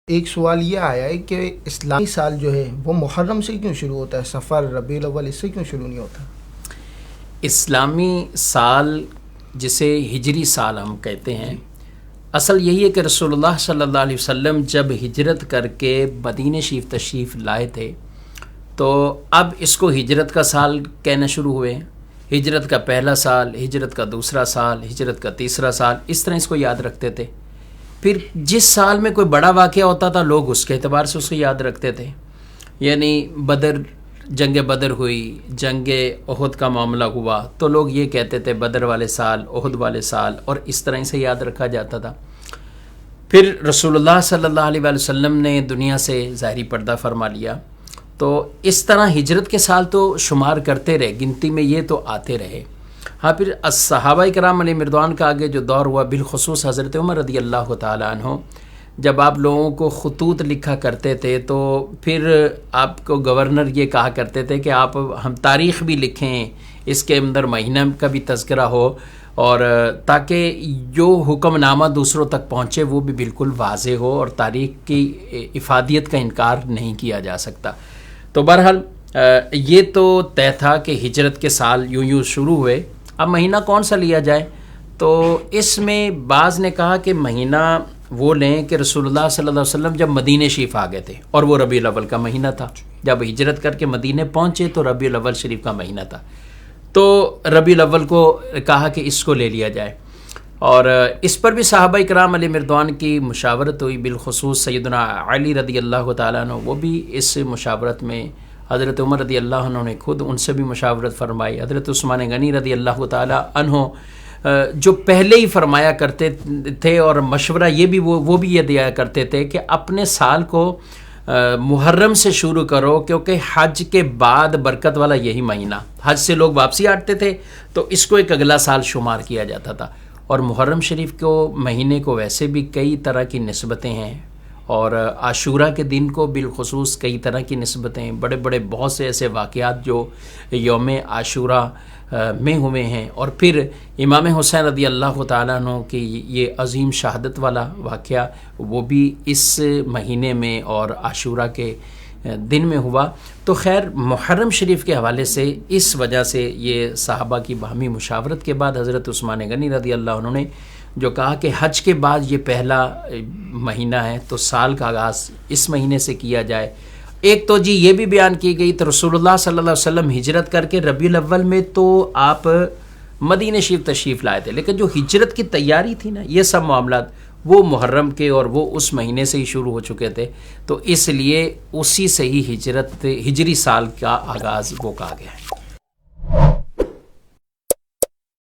ایک سوال یہ آیا ہے کہ اسلامی سال جو ہے وہ محرم سے کیوں شروع ہوتا ہے، صفر ربیع الاول اس سے کیوں شروع نہیں ہوتا؟ اسلامی سال جسے ہجری سال ہم کہتے ہیں، اصل یہی ہے کہ رسول اللہ صلی اللہ علیہ وسلم جب ہجرت کر کے مدینہ شریف تشریف لائے تھے تو اب اس کو ہجرت کا سال کہنا شروع ہوئے. ہجرت کا پہلا سال، ہجرت کا دوسرا سال، ہجرت کا تیسرا سال، اس طرح اس کو یاد رکھتے تھے. پھر جس سال میں کوئی بڑا واقعہ ہوتا تھا لوگ اس کے اعتبار سے اس کو یاد رکھتے تھے. یعنی جنگ بدر ہوئی، جنگ احد کا معاملہ ہوا تو لوگ یہ کہتے تھے بدر والے سال، احد والے سال، اور اس طرح سے یاد رکھا جاتا تھا. پھر رسول اللہ صلی اللہ علیہ وسلم نے دنیا سے ظاہری پردہ فرما لیا تو اس طرح ہجرت کے سال تو شمار کرتے رہے، گنتی میں یہ تو آتے رہے. ہاں، پھر صحابہ کرام علیہ مردوان کا آگے جو دور ہوا، بالخصوص حضرت عمر رضی اللہ تعالیٰ عنہ، جب آپ لوگوں کو خطوط لکھا کرتے تھے تو پھر آپ کو گورنر یہ کہا کرتے تھے کہ آپ ہم تاریخ بھی لکھیں، اس کے اندر مہینہ کا بھی تذکرہ ہو، اور تاکہ جو حکم نامہ دوسروں تک پہنچے وہ بھی بالکل واضح ہو اور تاریخ کی افادیت کا انکار نہیں کیا جا سکتا. تو بہرحال یہ تو طے تھا کہ ہجرت کے سال یوں شروع ہوئے. اب مہینہ کون سا لیا جائے تو اس میں بعض نے کہا کہ مہینہ وہ لیں کہ رسول اللہ صلی اللہ علیہ وسلم جب مدینہ شریف آ گئے تھے اور وہ ربیع الاول کا مہینہ تھا. جب ہجرت کر کے مدینہ پہنچے تو ربیع الاول شریف کا مہینہ تھا، تو ربیع الاول کو کہا کہ اس کو لے لیا جائے. اور اس پر بھی صحابہ کرام علیہ مردوان کی مشاورت ہوئی، بالخصوص سیدنا علی رضی اللہ تعالیٰ عنہ، وہ بھی اس مشاورت میں، حضرت عمر رضی اللہ عنہ نے خود ان سے بھی مشاورت فرمائی، حضرت عثمان غنی رضی اللہ تعالیٰ عنہ جو پہلے ہی فرمایا کرتے تھے، اور مشورہ یہ بھی وہ بھی یہ دیا کرتے تھے کہ اپنے سال کو محرم سے شروع کرو، کیونکہ حج کے بعد برکت والا یہی مہینہ، حج سے لوگ واپسی آتے تھے تو اس کو ایک اگلا سال شمار کیا جاتا تھا. اور محرم شریف کو مہینے کو ویسے بھی کئی طرح کی نسبتیں ہیں، اور عاشورہ کے دن کو بالخصوص کئی طرح کی نسبتیں، بڑے بڑے بہت سے ایسے واقعات جو یوم عاشورہ میں ہوئے ہیں. اور پھر امام حسین رضی اللہ تعالیٰ عنہ کی یہ عظیم شہادت والا واقعہ وہ بھی اس مہینے میں اور عاشورہ کے دن میں ہوا. تو خیر، محرم شریف کے حوالے سے اس وجہ سے یہ صحابہ کی باہمی مشاورت کے بعد حضرت عثمان غنی رضی اللہ عنہ نے جو کہا کہ حج کے بعد یہ پہلا مہینہ ہے تو سال کا آغاز اس مہینے سے کیا جائے. ایک تو یہ بھی بیان کی گئی تو رسول اللہ صلی اللہ علیہ وسلم ہجرت کر کے ربیع الاول میں تو آپ مدینہ شریف تشریف لائے تھے، لیکن جو ہجرت کی تیاری تھی نا، یہ سب معاملات وہ محرم کے اور وہ اس مہینے سے ہی شروع ہو چکے تھے، تو اس لیے اسی سے ہی ہجری سال کا آغاز وہ کہا گیا ہے.